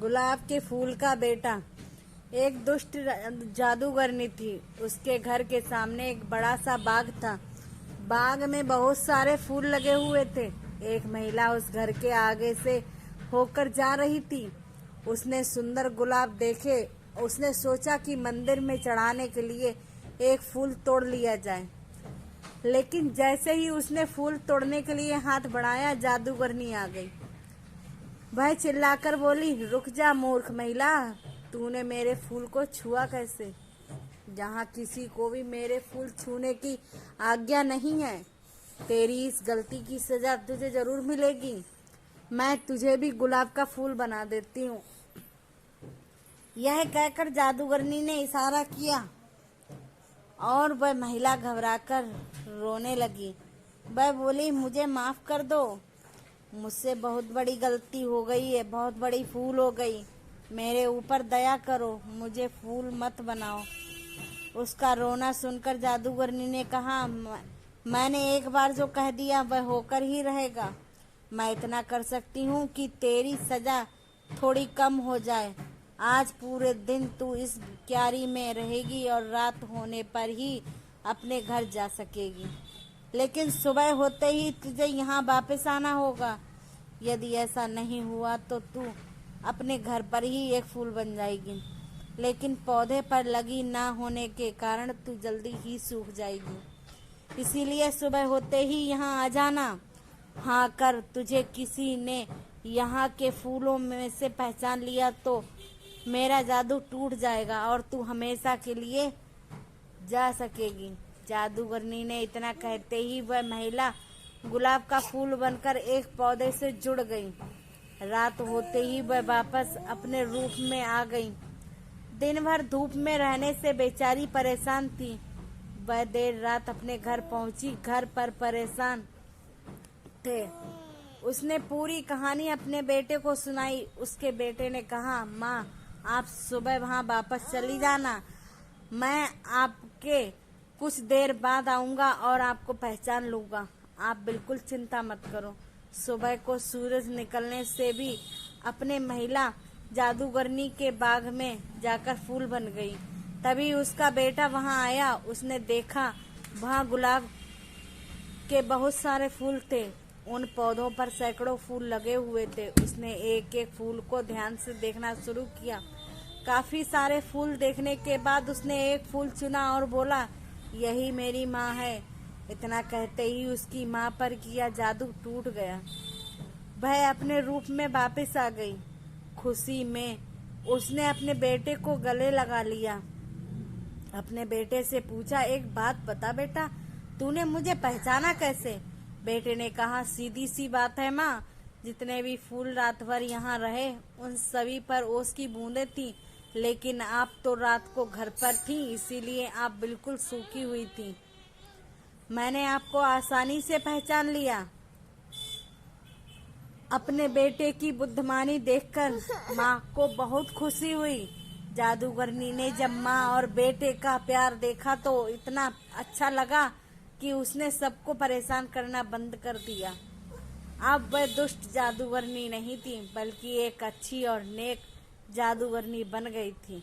गुलाब के फूल का बेटा। एक दुष्ट जादूगरनी थी। उसके घर के सामने एक बड़ा सा बाग था। बाग में बहुत सारे फूल लगे हुए थे। एक महिला उस घर के आगे से होकर जा रही थी। उसने सुंदर गुलाब देखे। उसने सोचा कि मंदिर में चढ़ाने के लिए एक फूल तोड़ लिया जाए। लेकिन जैसे ही उसने फूल तोड़ने के लिए हाथ बढ़ाया, जादूगरनी आ गई। वह चिल्लाकर बोली, रुक जा मूर्ख महिला, तूने मेरे फूल को छुआ कैसे? जहाँ किसी को भी मेरे फूल छूने की आज्ञा नहीं है। तेरी इस गलती की सजा तुझे जरूर मिलेगी। मैं तुझे भी गुलाब का फूल बना देती हूँ। यह कहकर जादूगरनी ने इशारा किया और वह महिला घबराकर रोने लगी। वह बोली, मुझे माफ कर दो, मुझसे बहुत बड़ी गलती हो गई है, बहुत बड़ी भूल हो गई। मेरे ऊपर दया करो, मुझे फूल मत बनाओ। उसका रोना सुनकर जादूगरनी ने कहा, मैंने एक बार जो कह दिया वह होकर ही रहेगा। मैं इतना कर सकती हूँ कि तेरी सजा थोड़ी कम हो जाए। आज पूरे दिन तू इस क्यारी में रहेगी और रात होने पर ही अपने घर जा सकेगी। लेकिन सुबह होते ही तुझे यहाँ वापस आना होगा। यदि ऐसा नहीं हुआ तो तू अपने घर पर ही एक फूल बन जाएगी। लेकिन पौधे पर लगी ना होने के कारण तू जल्दी ही सूख जाएगी। इसीलिए सुबह होते ही यहाँ आ जाना। हाँ कर तुझे किसी ने यहाँ के फूलों में से पहचान लिया तो मेरा जादू टूट जाएगा और तू हमेशा के लिए जा सकेगी। जादूगरनी ने इतना कहते ही वह महिला गुलाब का फूल बनकर एक पौधे से जुड़ गई। रात होते ही वह वापस अपने रूप में आ गई। दिन भर धूप में रहने से बेचारी परेशान थी। वह देर रात अपने घर पहुंची। घर पर परेशान थे। उसने पूरी कहानी अपने बेटे को सुनाई। उसके बेटे ने कहा, माँ आप सुबह वहाँ वापस चली जाना। मैं आपके कुछ देर बाद आऊँगा और आपको पहचान लूँगा। आप बिल्कुल चिंता मत करो। सुबह को सूरज निकलने से भी अपने महिला जादूगरनी के बाग में जाकर फूल बन गई। तभी उसका बेटा वहाँ आया। उसने देखा वहाँ गुलाब के बहुत सारे फूल थे। उन पौधों पर सैकड़ों फूल लगे हुए थे। उसने एक एक फूल को ध्यान से देखना शुरू किया। काफी सारे फूल देखने के बाद उसने एक फूल चुना और बोला, यही मेरी माँ है। इतना कहते ही उसकी माँ पर किया जादू टूट गया। वह अपने रूप में वापस आ गई। खुशी में उसने अपने बेटे को गले लगा लिया। अपने बेटे से पूछा, एक बात बता बेटा, तूने मुझे पहचाना कैसे? बेटे ने कहा, सीधी सी बात है माँ, जितने भी फूल रात भर यहाँ रहे उन सभी पर ओस की बूंदें थी। लेकिन आप तो रात को घर पर थी, इसीलिए आप बिल्कुल सूखी हुई थी। मैंने आपको आसानी से पहचान लिया। अपने बेटे की बुद्धिमानी देखकर माँ को बहुत खुशी हुई। जादूगरनी ने जब माँ और बेटे का प्यार देखा तो इतना अच्छा लगा कि उसने सबको परेशान करना बंद कर दिया। अब वह दुष्ट जादूगरनी नहीं थी, बल्कि एक अच्छी और नेक जादूगरनी बन गई थी।